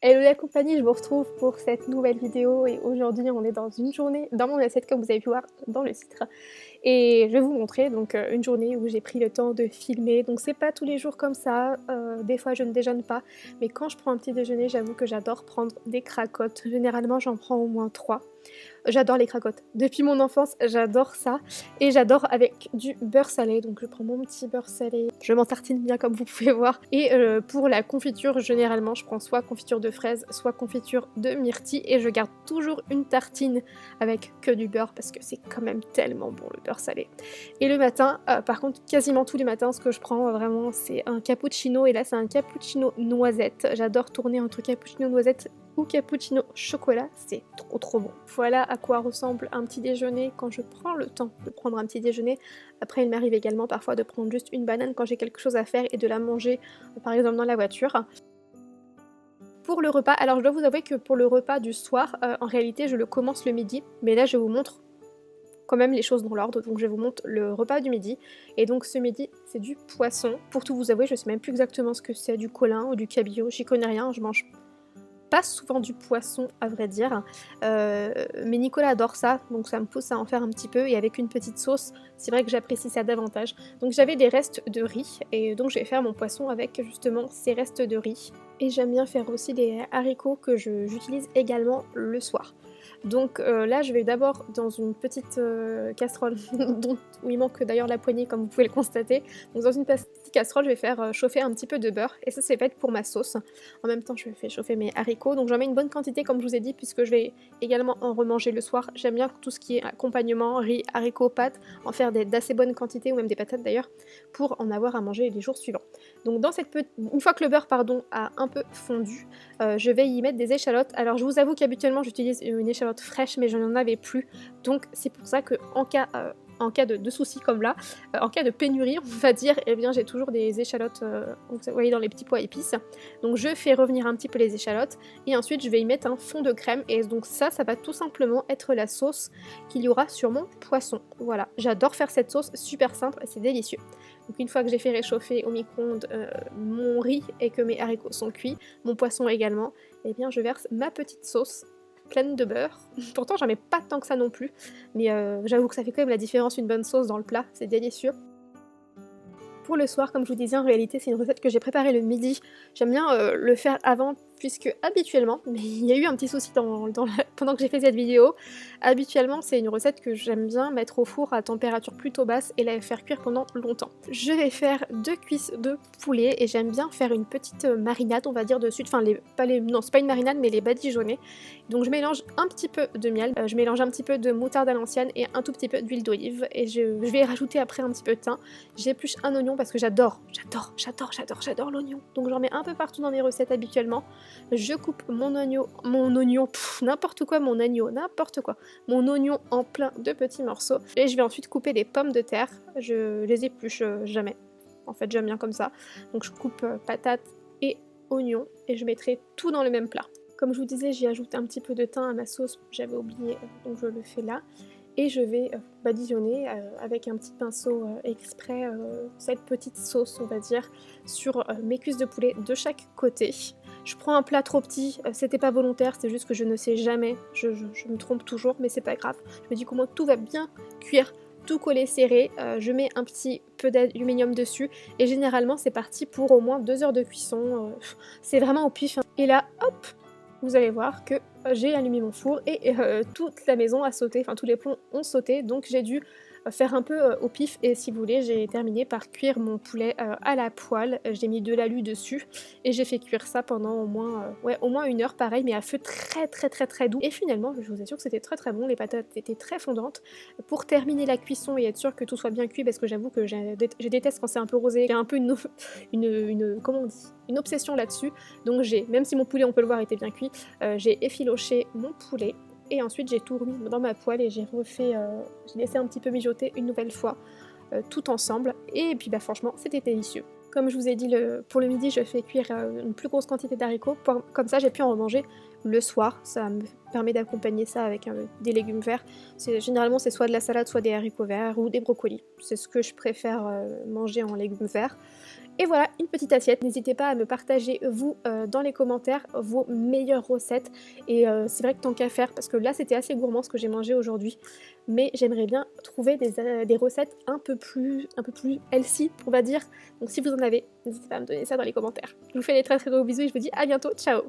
Hello la compagnie, je vous retrouve pour cette nouvelle vidéo et aujourd'hui on est dans une journée dans mon assiette comme vous avez pu voir dans le titre et je vais vous montrer donc une journée où j'ai pris le temps de filmer. Donc c'est pas tous les jours comme ça, des fois je ne déjeune pas, mais quand je prends un petit déjeuner j'avoue que j'adore prendre des cracottes. Généralement j'en prends au moins 3. J'adore les cracottes. Depuis mon enfance, j'adore ça. Et j'adore avec du beurre salé. Donc je prends mon petit beurre salé. Je m'en tartine bien comme vous pouvez voir. Et pour la confiture, généralement, je prends soit confiture de fraises, soit confiture de myrtille. Et je garde toujours une tartine avec que du beurre parce que c'est quand même tellement bon le beurre salé. Et le matin, par contre, quasiment tous les matins, ce que je prends vraiment, c'est un cappuccino. Et là, c'est un cappuccino noisette. J'adore tourner entre cappuccino noisette ou cappuccino chocolat, c'est trop bon. Voilà à quoi ressemble un petit déjeuner quand je prends le temps de prendre un petit déjeuner. Après il m'arrive également parfois de prendre juste une banane quand j'ai quelque chose à faire et de la manger par exemple dans la voiture. Pour le repas, alors je dois vous avouer que pour le repas du soir, en réalité je le commence le midi, mais là je vous montre quand même les choses dans l'ordre, donc je vous montre le repas du midi. Et donc ce midi c'est du poisson. Pour tout vous avouer, je sais même plus exactement ce que c'est, du colin ou du cabillaud, j'y connais rien, je mange pas souvent du poisson à vrai dire, mais Nicolas adore ça, donc ça me pousse à en faire un petit peu, et avec une petite sauce, c'est vrai que j'apprécie ça davantage. Donc j'avais des restes de riz, et donc je vais faire mon poisson avec justement ces restes de riz. Et j'aime bien faire aussi des haricots que j'utilise également le soir. Donc là je vais d'abord dans une petite casserole où il manque d'ailleurs la poignée comme vous pouvez le constater. Donc dans une petite casserole je vais faire chauffer un petit peu de beurre et ça c'est fait pour ma sauce. En même temps je fais chauffer mes haricots, donc j'en mets une bonne quantité comme je vous ai dit puisque je vais également en remanger le soir. J'aime bien tout ce qui est accompagnement, riz, haricots, pâtes, en faire d'assez bonnes quantités ou même des patates d'ailleurs pour en avoir à manger les jours suivants. Donc dans une fois que le beurre a un peu fondu, je vais y mettre des échalotes. Alors je vous avoue qu'habituellement j'utilise une échalote fraîche mais je n'en avais plus, donc c'est pour ça que en cas de soucis comme là, en cas de pénurie on va dire, eh bien j'ai toujours des échalotes, vous voyez dans les petits pois épices. Donc je fais revenir un petit peu les échalotes et ensuite je vais y mettre un fond de crème et donc ça va tout simplement être la sauce qu'il y aura sur mon poisson. Voilà, j'adore faire cette sauce, super simple et c'est délicieux. Donc une fois que j'ai fait réchauffer au micro-ondes mon riz et que mes haricots sont cuits, mon poisson également, eh bien je verse ma petite sauce pleine de beurre. Pourtant j'en mets pas tant que ça non plus, mais j'avoue que ça fait quand même la différence, une bonne sauce dans le plat, c'est délicieux. Pour le soir, comme je vous disais, en réalité c'est une recette que j'ai préparée le midi. J'aime bien le faire avant puisque habituellement, mais il y a eu un petit souci pendant que j'ai fait cette vidéo, habituellement c'est une recette que j'aime bien mettre au four à température plutôt basse et la faire cuire pendant longtemps. Je vais faire 2 cuisses de poulet et j'aime bien faire une petite marinade on va dire dessus, enfin non c'est pas une marinade mais les badigeonnés. Donc je mélange un petit peu de miel, je mélange un petit peu de moutarde à l'ancienne et un tout petit peu d'huile d'olive et je vais rajouter après un petit peu de thym. J'épluche un oignon parce que j'adore l'oignon. Donc j'en mets un peu partout dans mes recettes habituellement. Je coupe mon oignon, n'importe quoi, mon oignon en plein de petits morceaux. Et je vais ensuite couper des pommes de terre. Je les épluche jamais. En fait, j'aime bien comme ça. Donc je coupe patates et oignons et je mettrai tout dans le même plat. Comme je vous disais, j'y ajoute un petit peu de thym à ma sauce, j'avais oublié, donc je le fais là. Et je vais badigeonner avec un petit pinceau exprès cette petite sauce, on va dire, sur mes cuisses de poulet de chaque côté. Je prends un plat trop petit, c'était pas volontaire, c'est juste que je ne sais jamais, je me trompe toujours, mais c'est pas grave. Je me dis comment tout va bien cuire, tout collé serré, je mets un petit peu d'aluminium dessus et généralement c'est parti pour au moins 2 heures de cuisson, c'est vraiment au pif. Et là, hop, vous allez voir que j'ai allumé mon four et toute la maison a sauté, enfin tous les plombs ont sauté, donc j'ai dû faire un peu au pif et si vous voulez j'ai terminé par cuire mon poulet à la poêle. J'ai mis de l'alu dessus et j'ai fait cuire ça pendant au moins 1 heure pareil, mais à feu très doux et finalement je vous assure que c'était très bon, les patates étaient très fondantes. Pour terminer la cuisson et être sûr que tout soit bien cuit, parce que j'avoue que je déteste quand c'est un peu rosé, j'ai un peu comment on dit, une obsession là-dessus, donc même si mon poulet on peut le voir était bien cuit, j'ai effiloché mon poulet et ensuite j'ai tout remis dans ma poêle et j'ai laissé un petit peu mijoter une nouvelle fois tout ensemble et puis bah franchement c'était délicieux. Comme je vous ai dit, pour le midi je fais cuire une plus grosse quantité d'haricots, comme ça j'ai pu en remanger le soir, ça me permet d'accompagner ça avec des légumes verts. Généralement c'est soit de la salade, soit des haricots verts ou des brocolis, c'est ce que je préfère manger en légumes verts. Et voilà, une petite assiette. N'hésitez pas à me partager, vous, dans les commentaires, vos meilleures recettes et c'est vrai que tant qu'à faire, parce que là, c'était assez gourmand ce que j'ai mangé aujourd'hui, mais j'aimerais bien trouver des recettes un peu plus healthy, on va dire. Donc si vous en avez, n'hésitez pas à me donner ça dans les commentaires. Je vous fais des très, très gros bisous et je vous dis à bientôt. Ciao!